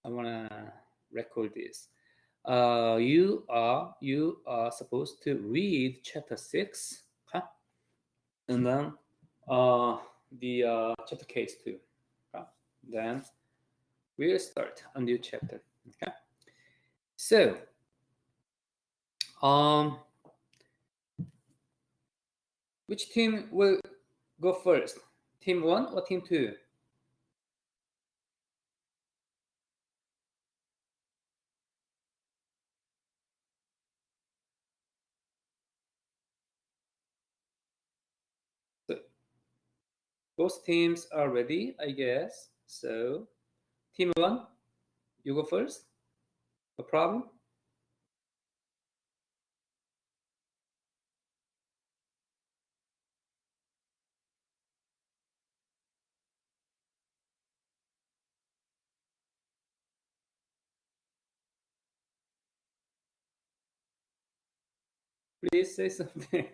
I wanna record this. You are supposed to read chapter 6, okay? And then the chapter case 2. Okay? Then we'll start a new chapter. Okay. So which team will go first? Team 1 or team 2? So both teams are ready, I guess. So team 1, you go first. No problem. Please say something.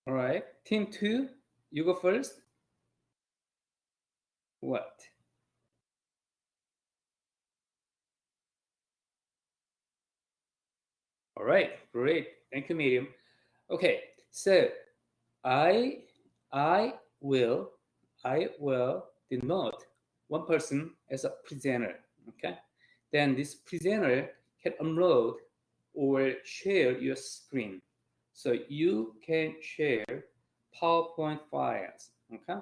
All right. Team 2, you go first. What? All right. Great. Thank you, Miriam. Okay. So I will denote one person as a presenter. Okay. Then this presenter can upload or share your screen. So you can share PowerPoint files. Okay.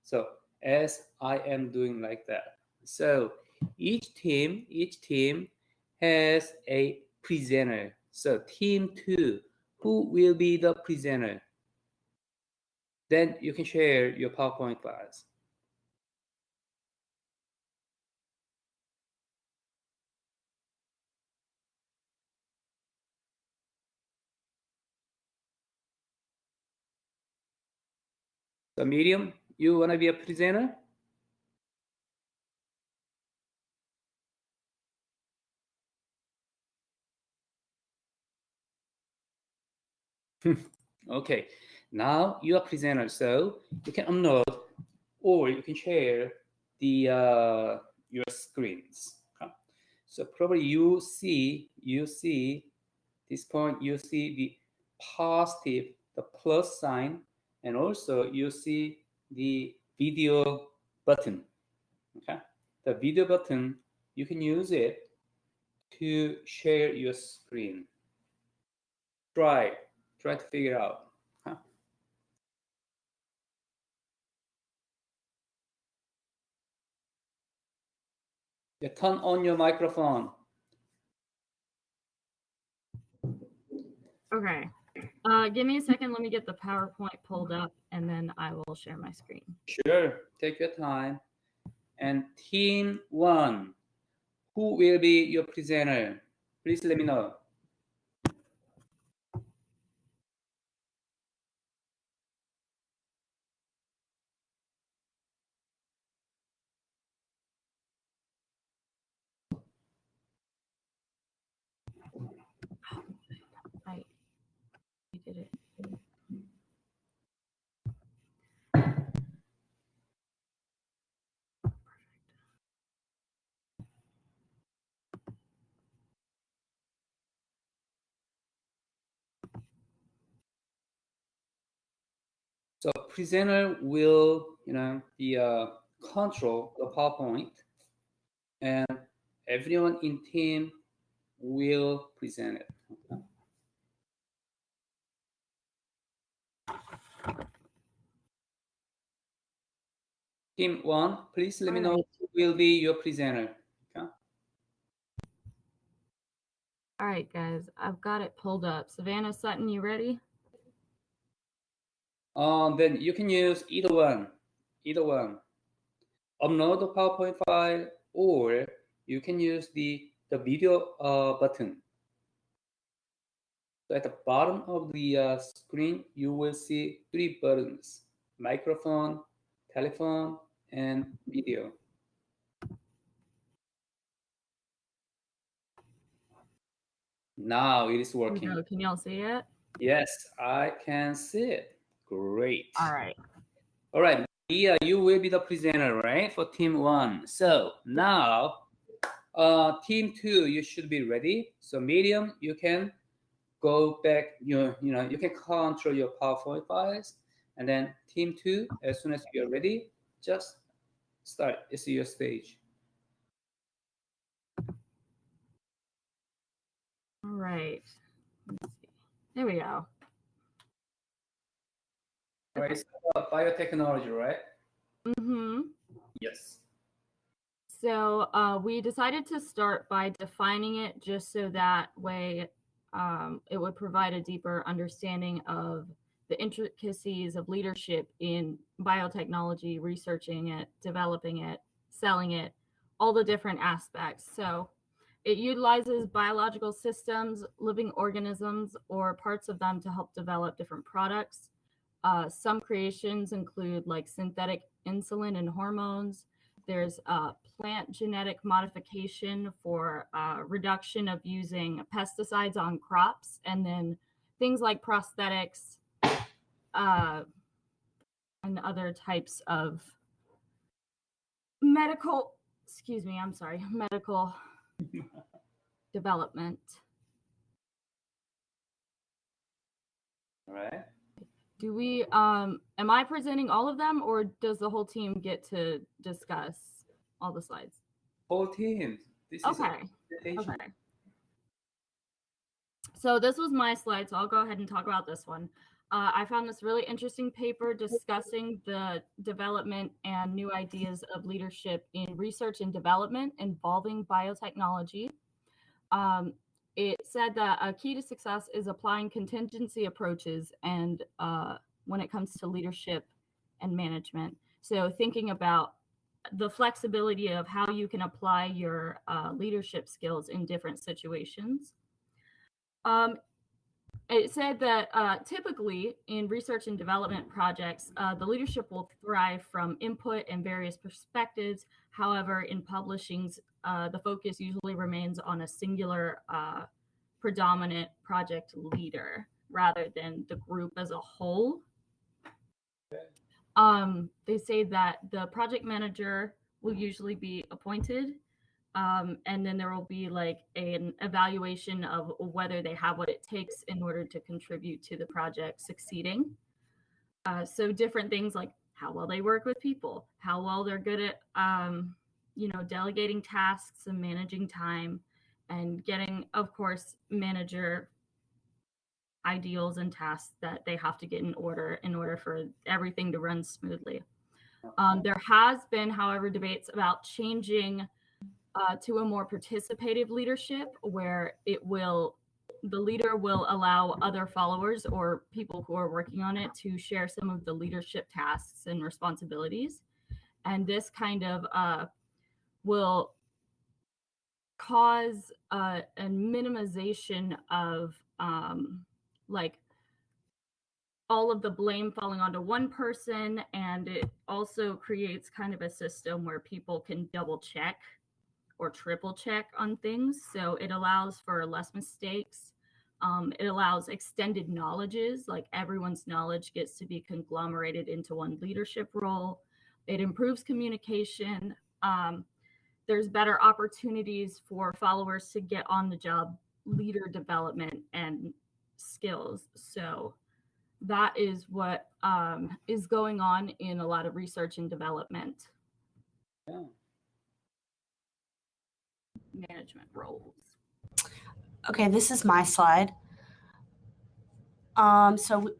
So as I am doing like that. So each team has a presenter. So team 2, who will be the presenter? Then you can share your PowerPoint files. So Miriam, you want to be a presenter? Okay, now you are presenter, so you can upload or you can share the your screens. Okay? So probably you see this point, you see the positive, the plus sign, and also you see the video button. Okay, the video button, you can use it to share your screen. Try to figure out. Huh? Yeah, turn on your microphone. Okay. Give me a second. Let me get the PowerPoint pulled up, and then I will share my screen. Sure. Take your time. And team 1, who will be your presenter? Please let me know. You did it. So presenter will, control the PowerPoint, and everyone in team will present it. Okay? Team 1, please let me know who will be your presenter. Okay? All right, guys, I've got it pulled up. Savannah Sutton, you ready? Then you can use either one. Upload the PowerPoint file, or you can use the video button. So at the bottom of the screen, you will see 3 buttons: microphone, telephone, and video. Now it is working. Can y'all see it? Yes, I can see it. Great. All right. All right, Mia, you will be the presenter, right, for team 1. So now, team 2, you should be ready. So medium, you can go back. You can control your PowerPoint files, and then team 2, as soon as you're ready, just start. It's your stage. All right. Let's see. There we go. All right, so biotechnology, right? Mm-hmm. Yes. So we decided to start by defining it just so that way it would provide a deeper understanding of the intricacies of leadership in biotechnology, researching it, developing it, selling it, all the different aspects. So it utilizes biological systems, living organisms, or parts of them to help develop different products. Some creations include like synthetic insulin and hormones. There's plant genetic modification for reduction of using pesticides on crops, and then things like prosthetics and other types of medical, medical development. All right. Do we, am I presenting all of them, or does the whole team get to discuss all the slides? Whole team. This is Okay. a presentation. Okay. So this was my slide, so I'll go ahead and talk about this one. I found this really interesting paper discussing the development and new ideas of leadership in research and development involving biotechnology. It said that a key to success is applying contingency approaches and when it comes to leadership and management. So thinking about the flexibility of how you can apply your leadership skills in different situations. It said that typically in research and development projects, the leadership will thrive from input and various perspectives. However, in publishings, the focus usually remains on a singular predominant project leader rather than the group as a whole. They say that the project manager will usually be appointed. And then there will be like an evaluation of whether they have what it takes in order to contribute to the project succeeding. So different things like how well they work with people, how well they're good at, delegating tasks and managing time, and getting, of course, manager ideals and tasks that they have to get in order for everything to run smoothly. There has been, however, debates about changing to a more participative leadership where the leader will allow other followers or people who are working on it to share some of the leadership tasks and responsibilities. And this kind of will cause a minimization of like all of the blame falling onto one person. And it also creates kind of a system where people can double check or triple check on things. So it allows for less mistakes. It allows extended knowledges, like everyone's knowledge gets to be conglomerated into one leadership role. It improves communication. There's better opportunities for followers to get on the job leader development and skills. So that is what is going on in a lot of research and development. Yeah. Management roles. Okay, this is my slide. So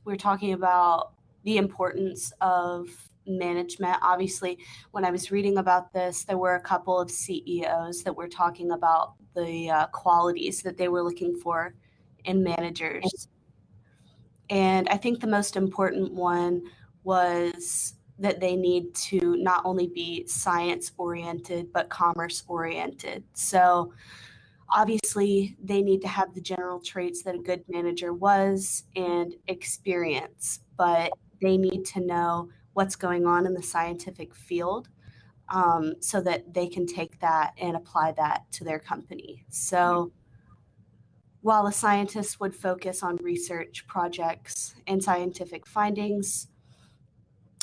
we're talking about the importance of management. Obviously, when I was reading about this, there were a couple of CEOs that were talking about the qualities that they were looking for in managers. And I think the most important one was that they need to not only be science-oriented, but commerce-oriented. So obviously, they need to have the general traits that a good manager was and experience, but they need to know what's going on in the scientific field so that they can take that and apply that to their company. So while a scientist would focus on research projects and scientific findings,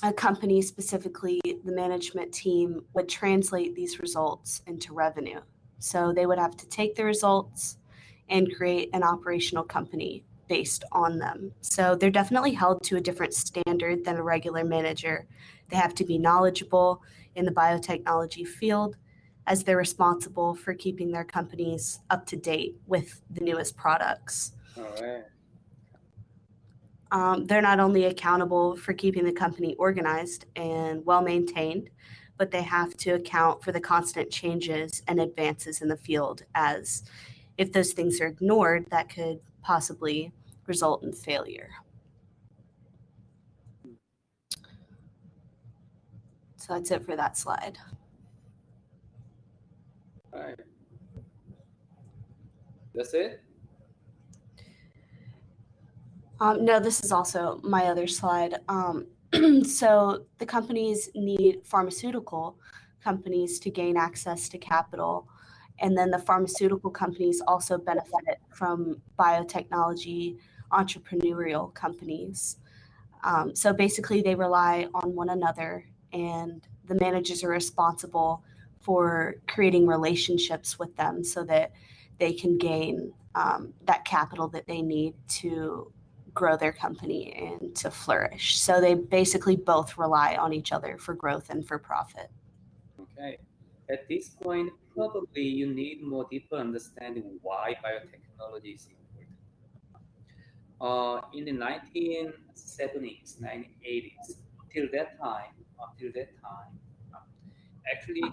a company, specifically the management team, would translate these results into revenue. So they would have to take the results and create an operational company based on them. So they're definitely held to a different standard than a regular manager. They have to be knowledgeable in the biotechnology field, as they're responsible for keeping their companies up to date with the newest products. All right. They're not only accountable for keeping the company organized and well maintained, but they have to account for the constant changes and advances in the field, as if those things are ignored, that could possibly result in failure. So that's it for that slide. All right. That's it? No, this is also my other slide. So the companies need pharmaceutical companies to gain access to capital. And then the pharmaceutical companies also benefit from biotechnology entrepreneurial companies. So basically, they rely on one another, and the managers are responsible for creating relationships with them so that they can gain that capital that they need to grow their company and to flourish. So they basically both rely on each other for growth and for profit. Okay. At this point, probably you need more deeper understanding why biotechnology is important. In the 1970s, 1980s, until that time, actually,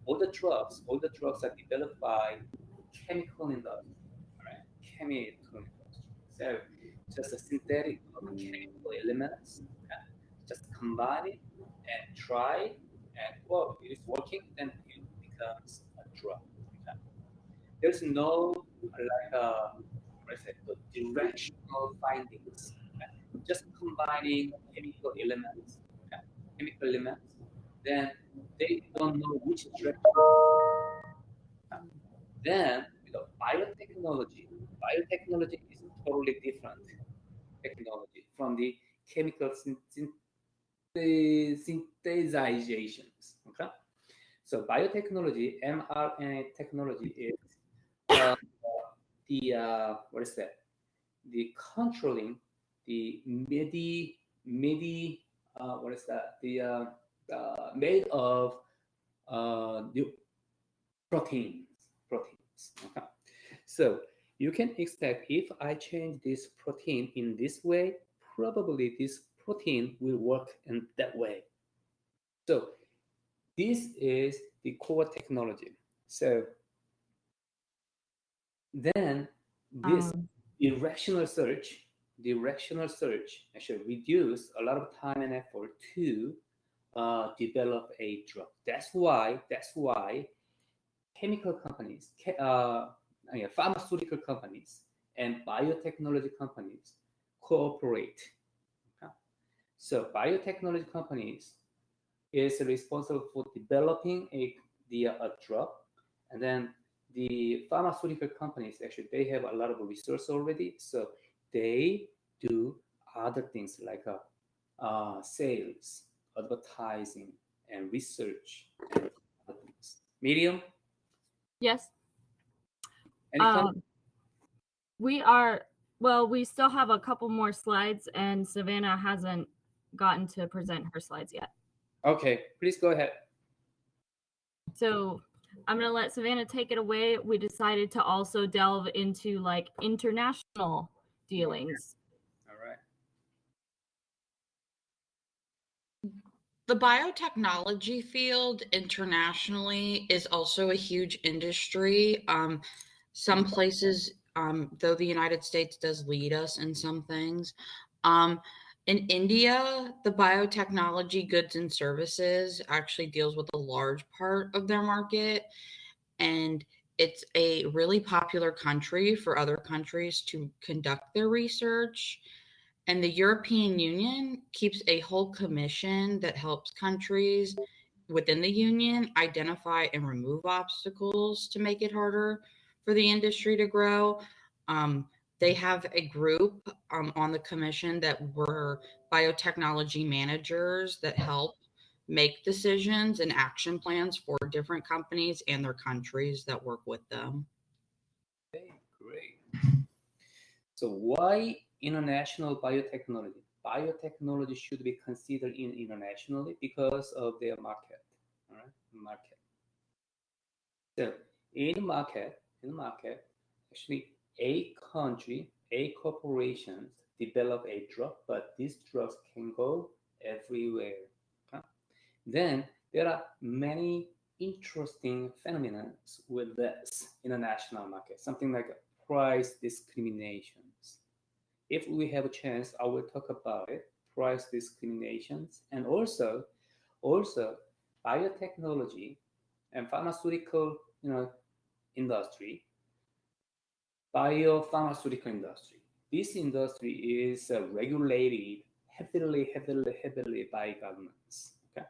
all the drugs are developed by chemical industry, right? Chemical industry. So just a synthetic chemical elements, okay? Just combine it and try, and well, it is working, then it becomes a drug. Okay? There's no directional findings. Okay? Just combining chemical elements, then they don't know which direction. Then biotechnology is totally different technology from the chemical synthesizations. Okay, so biotechnology, mRNA technology is what is that? The controlling the what is that? The made of the proteins. Okay. So you can expect if I change this protein in this way, probably this protein will work in that way. So this is the core technology. So then this irrational search actually reduce a lot of time and effort to develop a drug. That's why chemical companies, pharmaceutical companies, and biotechnology companies cooperate. Okay? So biotechnology companies is responsible for developing a drug, and then the pharmaceutical companies, actually they have a lot of resource already, so they do other things like sales, advertising, and research, and other things. Medium. Yes. Any comment? We still have a couple more slides, and Savannah hasn't gotten to present her slides yet. Okay, please go ahead. So I'm going to let Savannah take it away. We decided to also delve into like international dealings. All right. The biotechnology field internationally is also a huge industry. Some places, though the United States does lead us in some things. In India, the biotechnology goods and services actually deals with a large part of their market. And it's a really popular country for other countries to conduct their research. And the European Union keeps a whole commission that helps countries within the union identify and remove obstacles to make it harder for the industry to grow. They have a group on the commission that were biotechnology managers that help make decisions and action plans for different companies and their countries that work with them. Okay, great. So why international biotechnology? Biotechnology should be considered internationally because of their market. All right, market. So in the market, actually a country, a corporation develop a drug, but these drugs can go everywhere. Okay? Then there are many interesting phenomena with this international market, something like price discriminations. If we have a chance, I will talk about it, price discriminations, and also biotechnology and pharmaceutical, industry, biopharmaceutical industry. This industry is regulated heavily by governments. Okay,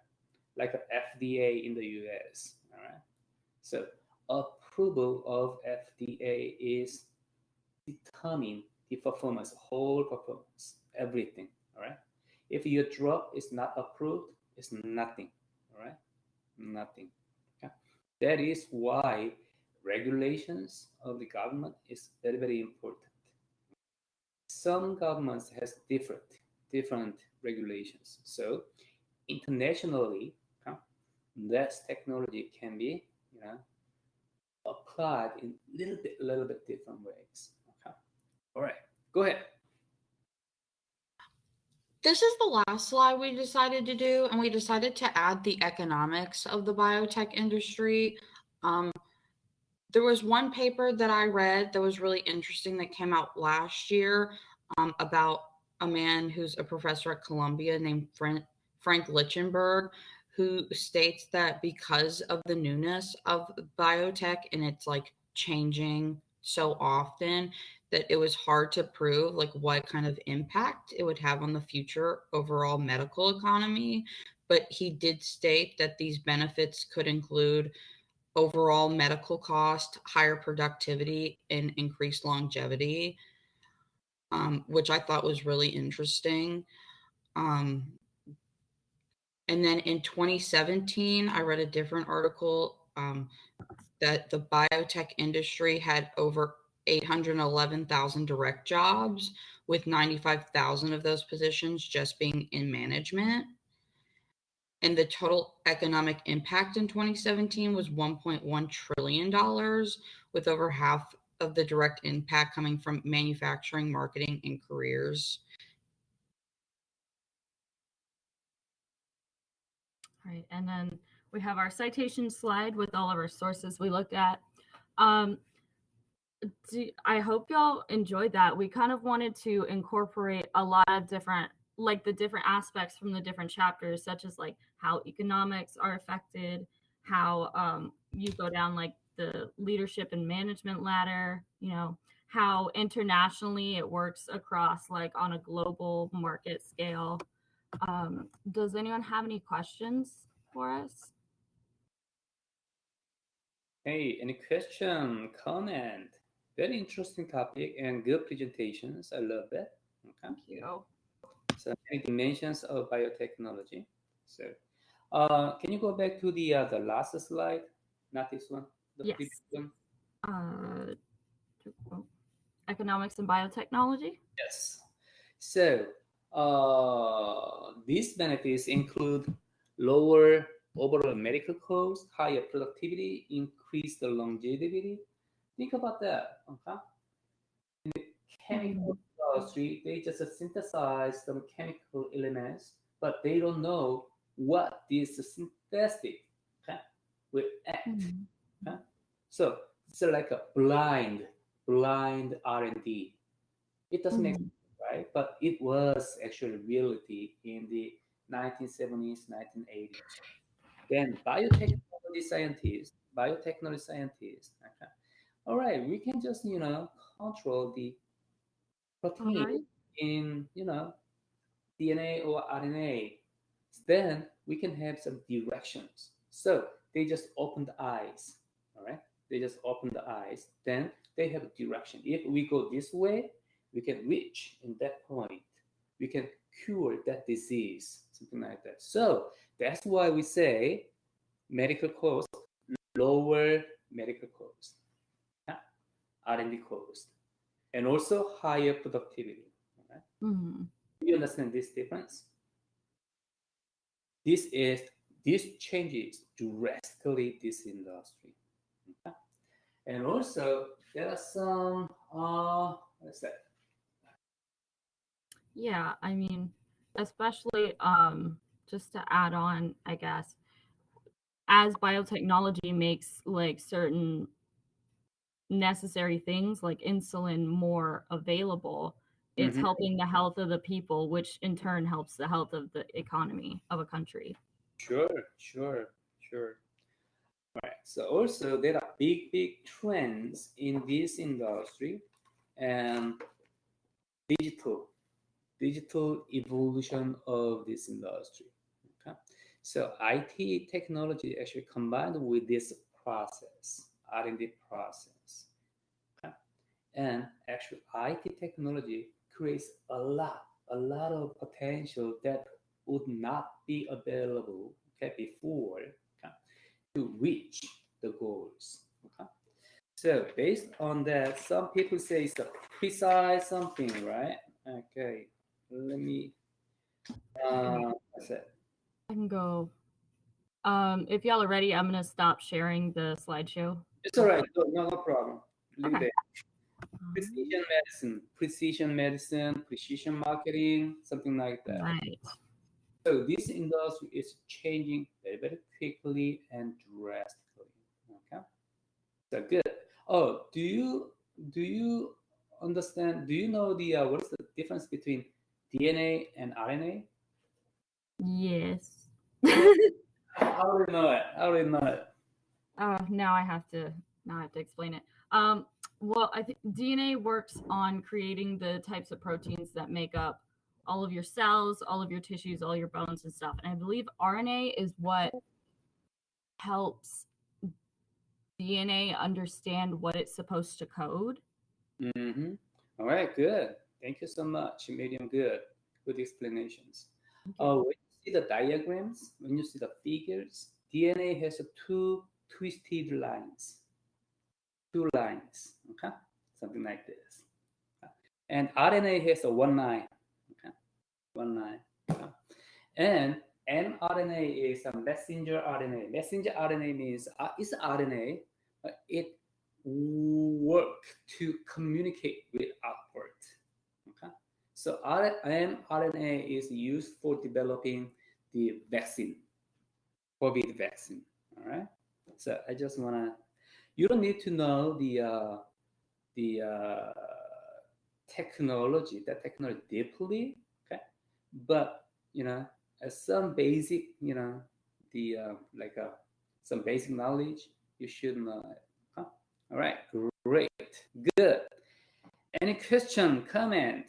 like FDA in the U.S. All right. So approval of FDA is determine the performance, whole performance, everything. All right. If your drug is not approved, it's nothing. All right, nothing. Okay. That is why regulations of the government is very important. Some governments has different regulations. So internationally, this technology can be applied in little bit different ways. Okay. All right. Go ahead. This is the last slide we decided to do, and we decided to add the economics of the biotech industry. There was one paper that I read that was really interesting that came out last year about a man who's a professor at Columbia named Frank Lichtenberg, who states that because of the newness of biotech and it's like changing so often, that it was hard to prove like what kind of impact it would have on the future overall medical economy. But he did state that these benefits could include overall medical cost, higher productivity, and increased longevity, which I thought was really interesting. And then in 2017, I read a different article that the biotech industry had over 811,000 direct jobs, with 95,000 of those positions just being in management. And the total economic impact in 2017 was $1.1 trillion, with over half of the direct impact coming from manufacturing, marketing, and careers. All right, and then we have our citation slide with all of our sources we looked at. I hope y'all enjoyed that. We kind of wanted to incorporate a lot of different, like the different aspects from the different chapters, such as like how economics are affected, how you go down like the leadership and management ladder, how internationally it works across like on a global market scale. Does anyone have any questions for us? Hey, any question, comment? Very interesting topic and good presentations. I love it. Okay. Thank you. So many dimensions of biotechnology. So, can you go back to the last slide? Not this one. The Yes. previous one. Economics and biotechnology. Yes. So, these benefits include lower overall medical costs, higher productivity, increased longevity. Think about that. Okay. In the chemical industry, they just synthesize some chemical elements, but they don't know what this synthetic will act. Okay? So it's like a blind R&D. It doesn't make sense, right? But it was actually reality in the 1970s, 1980s. Then biotechnology scientists, okay. All right, we can just, control the protein in, DNA or RNA. Then we can have some directions. So they just open the eyes, all right? They just open the eyes. Then They have a direction. If we go this way, we can reach in that point. We can cure that disease, something like that. So that's why we say medical cost, lower medical cost, R&D cost, and also higher productivity. Right? Mm-hmm. Do you understand this difference? This changes drastically this industry. Okay? And also there are some what's that? Yeah, I mean, especially just to add on, I guess, as biotechnology makes like certain necessary things like insulin more available, it's Mhm. helping the health of the people, which in turn helps the health of the economy of a country. Sure. Right. So also there are big trends in this industry and digital evolution of this industry. Okay. So IT technology actually combined with this process, R&D process. Okay. And actually IT technology creates a lot of potential that would not be available, okay, before, okay, to reach the goals. Okay. So based on that, some people say it's a precise something, right? Okay, let me. What's that? I can go. If y'all are ready, I'm gonna stop sharing the slideshow. It's all right. No problem. Leave Okay. it there. Precision medicine, precision marketing, something like that. Right. So this industry is changing very quickly and drastically. Okay, so good. Oh, do you understand? Do you know the what is the difference between DNA and RNA? Yes. I already know it. Now I have to explain it. Well, I think DNA works on creating the types of proteins that make up all of your cells, all of your tissues, all your bones and stuff. And I believe RNA is what helps DNA understand what it's supposed to code. Mm-hmm. All right, good. Thank you so much. Medium good. Good explanations. When you see the diagrams, when you see the figures, DNA has two twisted lines. Two lines, okay? Something like this. And RNA has a one line, okay? One line. Okay? And mRNA is a messenger RNA. Messenger RNA means it's RNA, but it work to communicate with outward. Okay, so mRNA is used for developing the vaccine, COVID vaccine. All right. So I just wanna. You don't need to know the technology, that technology deeply. Okay, but some basic, the like some basic knowledge you should know it. Huh? All right, great, good. Any question, comment?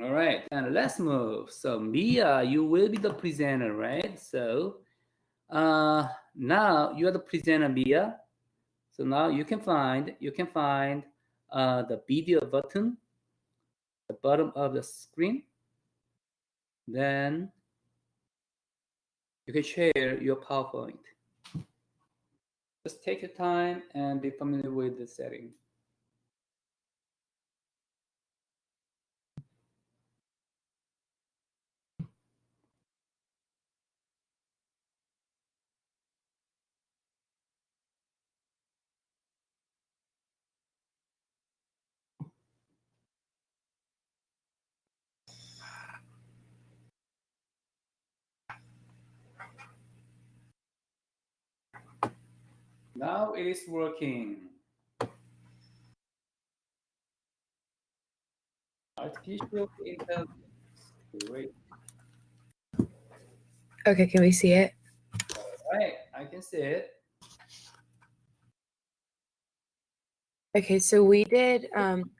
All right, and let's move. So Mia, you will be the presenter, right? So now you are the presenter, Mia. So now you can find the video button at the bottom of the screen. Then you can share your PowerPoint. Just take your time and be familiar with the setting. Now it is working. Artificial intelligence. Great. Okay, can we see it? All right, I can see it. Okay, so we did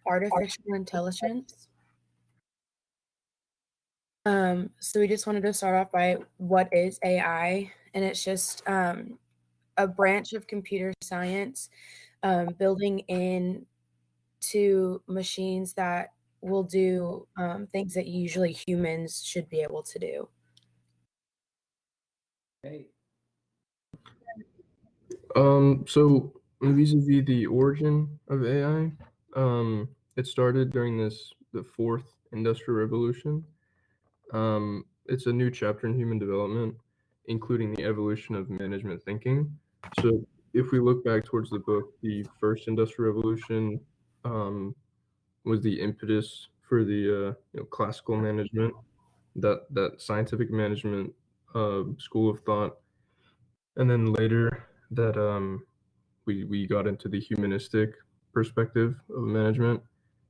artificial intelligence. So we just wanted to start off by what is AI, and it's just a branch of computer science, building in to machines that will do things that usually humans should be able to do. Okay. So vis-a-vis the origin of AI, it started during the fourth industrial revolution. It's a new chapter in human development, including the evolution of management thinking. So if we look back towards the book, the first industrial revolution was the impetus for the classical management, that scientific management school of thought, and then later that we got into the humanistic perspective of management,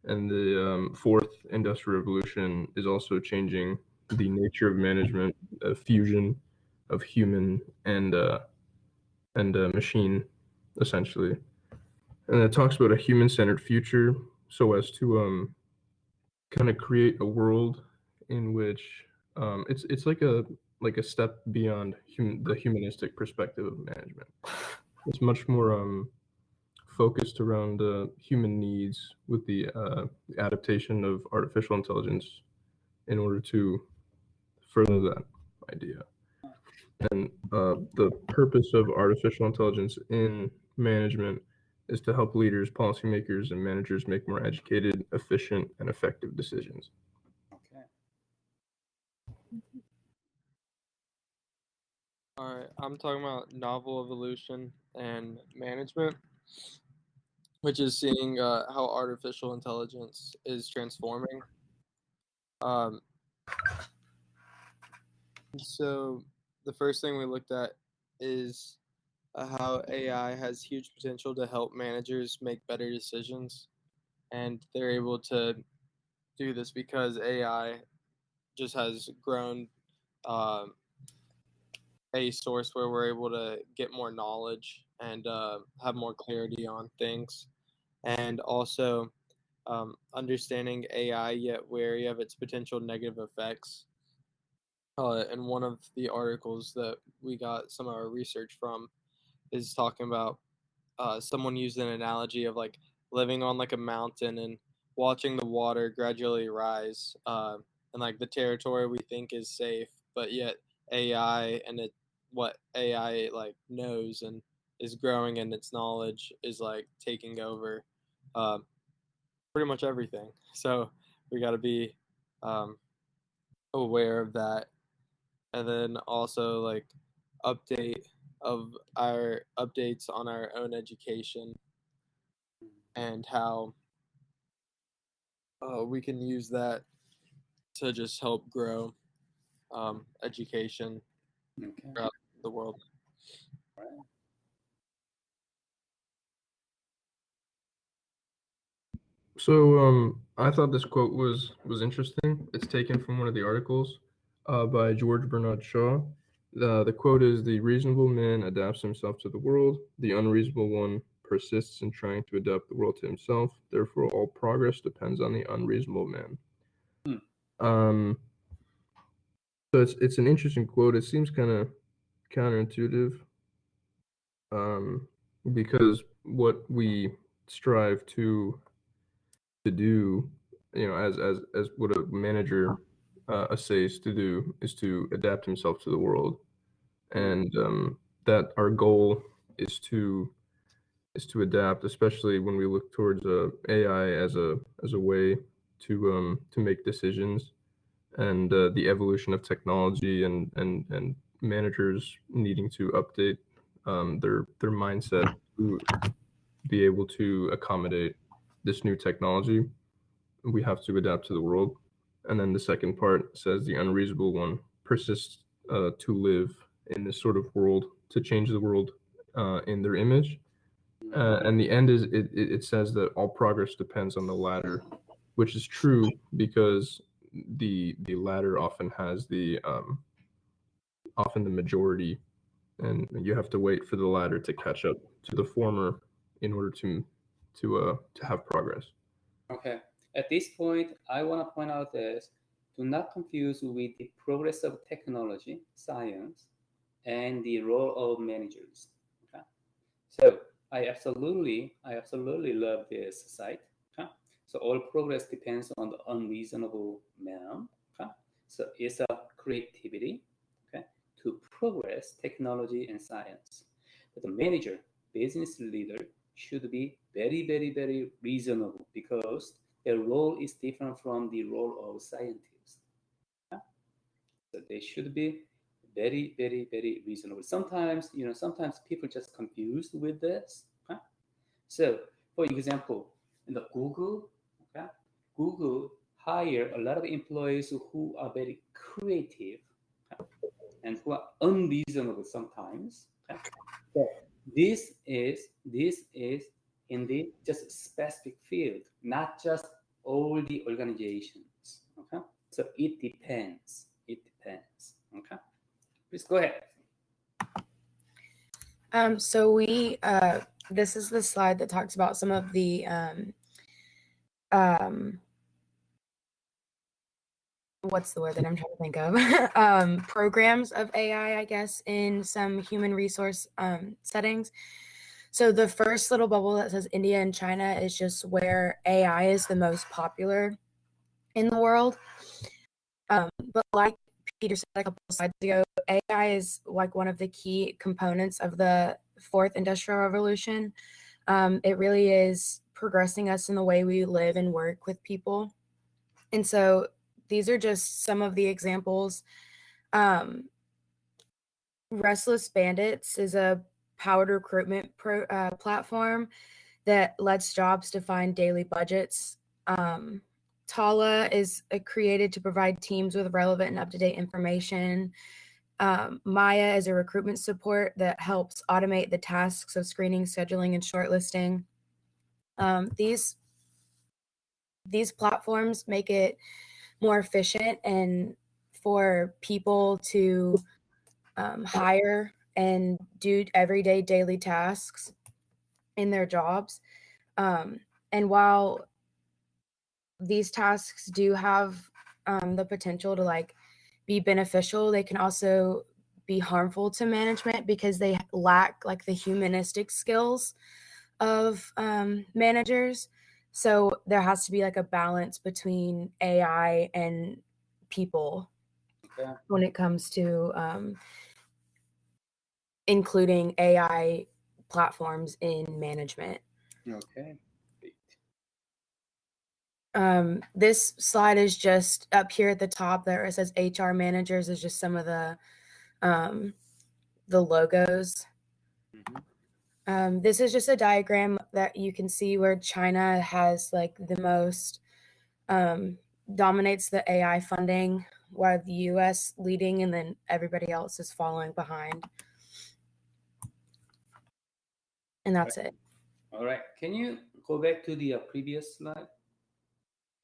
and the fourth industrial revolution is also changing the nature of management, a fusion of human and machine, essentially. And it talks about a human-centered future, so as to kind of create a world in which it's like a step beyond the humanistic perspective of management. It's much more focused around human needs with the adaptation of artificial intelligence in order to further that idea. And the purpose of artificial intelligence in management is to help leaders, policymakers, and managers make more educated, efficient, and effective decisions. Okay. All right, I'm talking about novel evolution and management, which is seeing how artificial intelligence is transforming. So the first thing we looked at is how AI has huge potential to help managers make better decisions, and they're able to do this because AI just has grown a source where we're able to get more knowledge and have more clarity on things, and also understanding AI yet wary of its potential negative effects. And one of the articles that we got some of our research from is talking about someone used an analogy of like living on like a mountain and watching the water gradually rise, and like the territory we think is safe, but yet AI and what AI like knows and is growing in its knowledge is like taking over pretty much everything. So we got to be aware of that, and then also like updates on our own education and how we can use that to just help grow education throughout the world. So I thought this quote was interesting. It's taken from one of the articles by George Bernard Shaw. The quote is, "The reasonable man adapts himself to the world. The unreasonable one persists in trying to adapt the world to himself. Therefore, all progress depends on the unreasonable man." So it's an interesting quote. It seems kind of counterintuitive, because what we strive to do, as what a manager essays to do, is to adapt himself to the world, and that our goal is to adapt, especially when we look towards AI as a way to make decisions, and the evolution of technology, and managers needing to update their mindset to be able to accommodate this new technology. We have to adapt to the world. And then the second part says, "The unreasonable one persists to live in this sort of world, to change the world in their image." And the end is, it says that all progress depends on the latter, which is true, because the latter often has often the majority, and you have to wait for the latter to catch up to the former in order to have progress. Okay. At this point, I want to point out this: do not confuse with the progress of technology, science, and the role of managers. Okay. So I absolutely love this site. Okay? So all progress depends on the unreasonable minimum. Okay? So it's a creativity, okay, to progress technology and science. But the manager, business leader should be very, very, very reasonable because their role is different from the role of scientist. Okay? So they should be very, very, very reasonable. Sometimes, sometimes people just confused with this. Okay? So, for example, in the Google, okay, Google hire a lot of employees who are very creative, okay, and who are unreasonable sometimes. Okay? So this is in the just specific field, not just all the organizations. Okay, so it depends. It depends. Okay, please go ahead. So we this is the slide that talks about some of the what's the word that I'm trying to think of? Programs of AI, I guess, in some human resource settings. So the first little bubble that says India and China is just where AI is the most popular in the world. But like Peter said a couple of slides ago, AI is like one of the key components of the fourth industrial revolution. It really is progressing us in the way we live and work with people. And so these are just some of the examples. Restless Bandits is a powered recruitment platform that lets jobs define daily budgets. Tala is created to provide teams with relevant and up-to-date information. Maya is a recruitment support that helps automate the tasks of screening, scheduling, and shortlisting. These platforms make it more efficient and for people to hire and do everyday daily tasks in their jobs. And while these tasks do have the potential to like be beneficial, they can also be harmful to management because they lack like the humanistic skills of managers. So there has to be like a balance between AI and people when it comes to including AI platforms in management. Okay. This slide is just up here at the top there. It says HR managers is just some of the logos. Mm-hmm. This is just a diagram that you can see where China has like the most dominates the AI funding, while the US leading and then everybody else is following behind. And that's it. All right. Can you go back to the previous slide?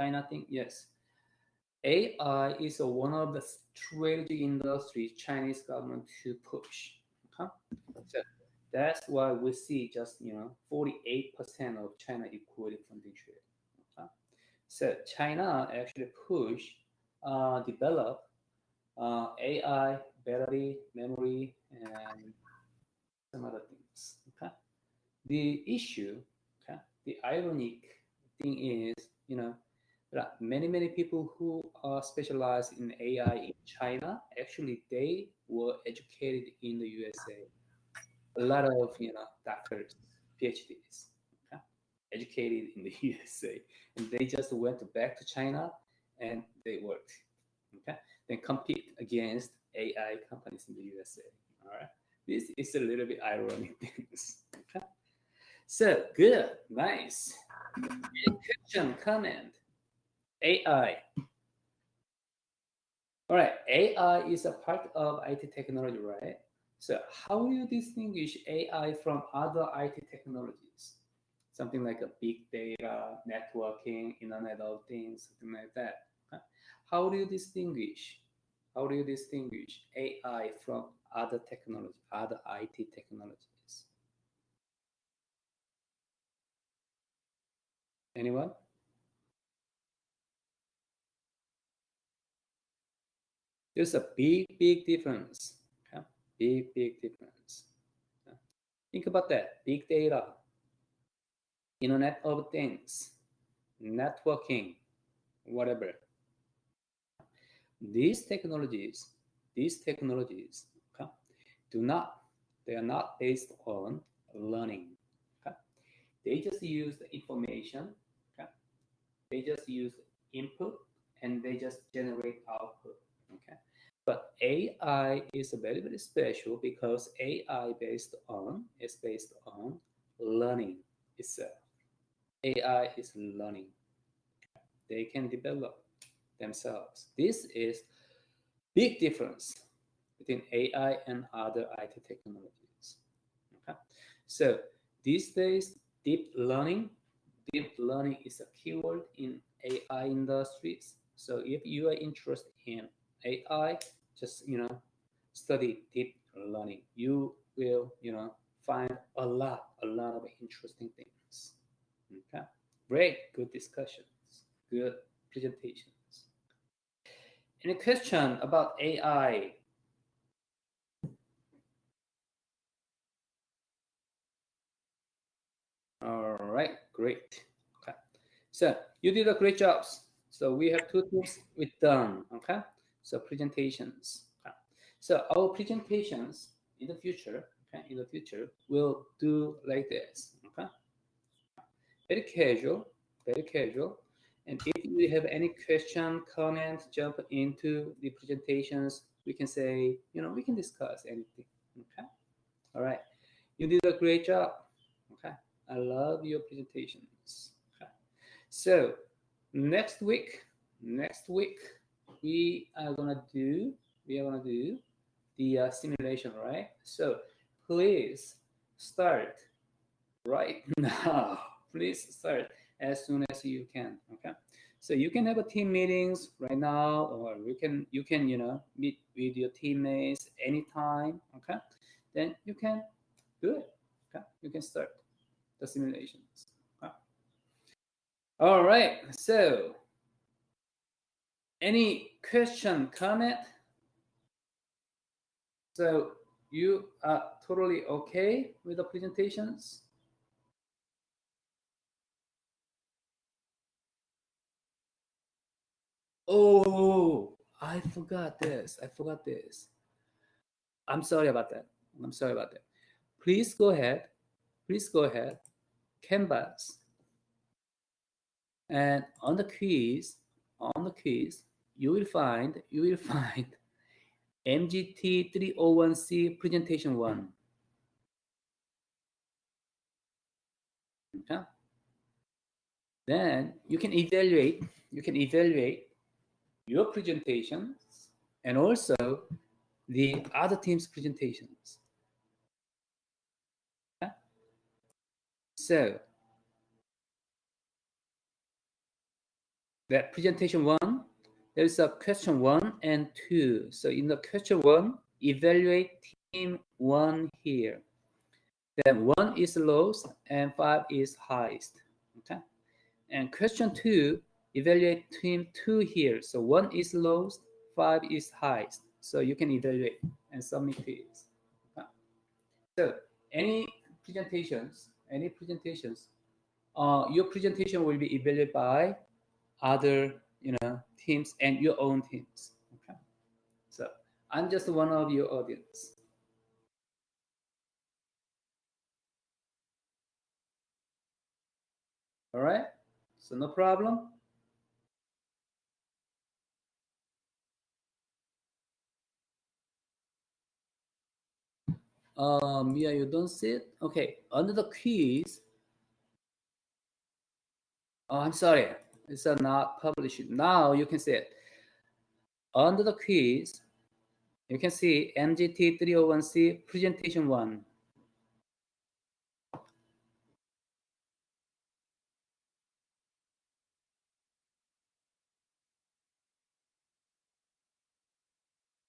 China thing? Yes. AI is one of the strategic industries Chinese government to push. Okay? So that's why we see just 48% of China equity funding trade. Okay? So China actually develop AI, battery, memory, and some other things. Okay? The issue, okay, the ironic thing is, there are many people who are specialized in AI in China. Actually, they were educated in the USA. A lot of doctors, PhDs, okay, educated in the USA, and they just went back to China and they worked. Okay, then compete against AI companies in the USA. All right, this is a little bit ironic things. Okay. So good, nice. Any question, comment? AI. All right, AI is a part of IT technology, right? So how do you distinguish AI from other IT technologies? Something like a big data, networking, Internet of Things, something like that. Okay. How do you distinguish? How do you distinguish AI from other technology, other IT technologies? Anyone? There's a big difference. Okay? Big difference. Okay? Think about that. Big data, Internet of Things, networking, whatever. These technologies, okay, they are not based on learning. Okay? They just use the information. Okay? They just use input and they just generate output. Okay? But AI is very, very special because AI is based on learning itself. AI is learning. They can develop themselves. This is big difference between AI and other IT technologies. Okay? So these days, deep learning is a keyword in AI industries. So if you are interested in AI, just study deep learning. You will find a lot of interesting things. Okay, great, good discussions, good presentations. Any question about AI? All right, great. Okay, so you did a great job. So we have 2 things we've done. Okay, so presentations. Okay. So our presentations in the future, we'll do like this. Okay, very casual, very casual. And if you have any question, comment, jump into the presentations, we can say, we can discuss anything. Okay, all right. You did a great job. Okay. I love your presentations. Okay. So next week we are gonna do the simulation, right? So please start right now. Please start as soon as you can. Okay. So you can have a team meetings right now, or you can meet with your teammates anytime. Okay. Then you can do it. Okay. You can start the simulations. Okay. All right. So, any question, comment? So you are totally okay with the presentations? Oh, I forgot this. I'm sorry about that. Please go ahead. Canvas. And on the quiz, you will find MGT301C presentation 1. Okay. Then you can evaluate your presentations and also the other team's presentations. Okay. So that presentation 1, there is a question 1 and 2. So in the question 1, evaluate team 1 here. Then 1 is lowest and 5 is highest. Okay. And question 2, evaluate team 2 here. So 1 is lowest, 5 is highest. So you can evaluate and submit it. Okay. So any presentations, your presentation will be evaluated by other teams and your own teams. Okay. So I'm just one of your audience. All right. So no problem. Yeah, you don't see it. Okay. Under the quiz. Oh, I'm sorry. It's not published. Now you can see it. Under the quiz, you can see MGT301C presentation 1.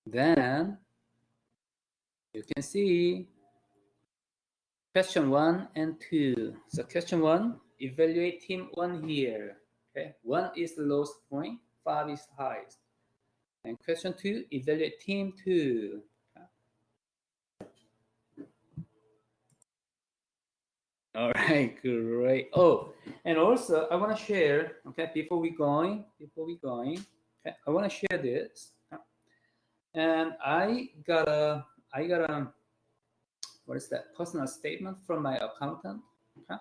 Then you can see question 1 and 2. So question 1, evaluate team 1 here. Okay, 1 is the lowest point, 5 is highest. And question 2, evaluate team 2. Okay. All right, great. Oh, and also I want to share. Okay, before we going, okay, I want to share this. And I got a what is that personal statement from my accountant. Okay,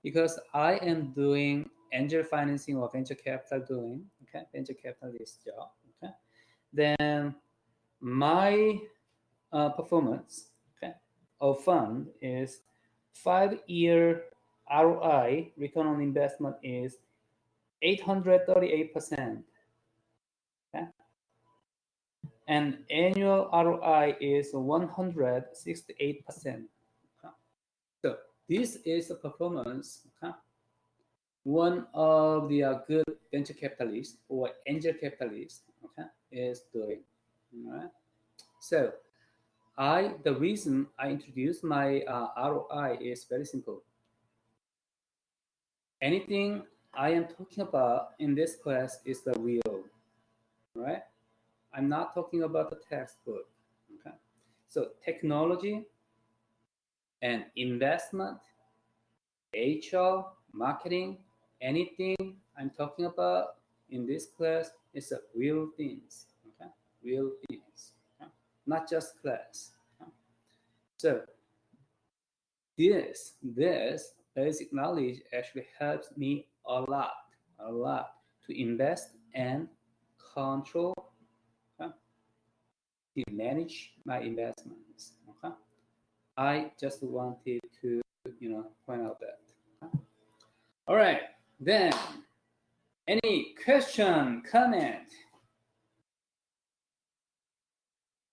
because I am doing angel financing or venture capital doing. Okay, venture capitalist job. Okay, then my performance, okay, of fund is 5-year ROI, return on investment, is 838%. Okay? And annual ROI is 168%. Okay? So this is the performance, okay, one of the good venture capitalists or angel capitalists, okay, is doing. All right. So the reason I introduced my ROI is very simple. Anything I am talking about in this class is the real, right? I'm not talking about the textbook, okay? So technology and investment, HR, marketing, anything I'm talking about in this class is the real things, okay? Real things, okay? Not just class. Okay? So this basic knowledge actually helps me a lot to invest and control, okay, to manage my investments. Okay, I just wanted to point out that. Okay? All right, then any question, comment?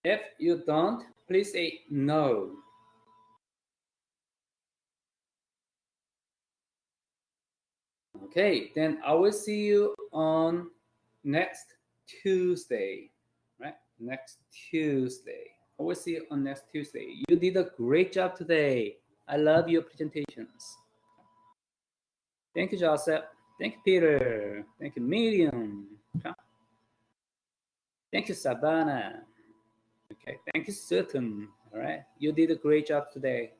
If you don't, please say no. Okay, then I will see you on next Tuesday, right? Next Tuesday. I will see you on next Tuesday. You did a great job today. I love your presentations. Thank you, Joseph. Thank you, Peter. Thank you, Miriam. Okay. Thank you, Savannah. Okay, thank you, Sutton. All right, you did a great job today.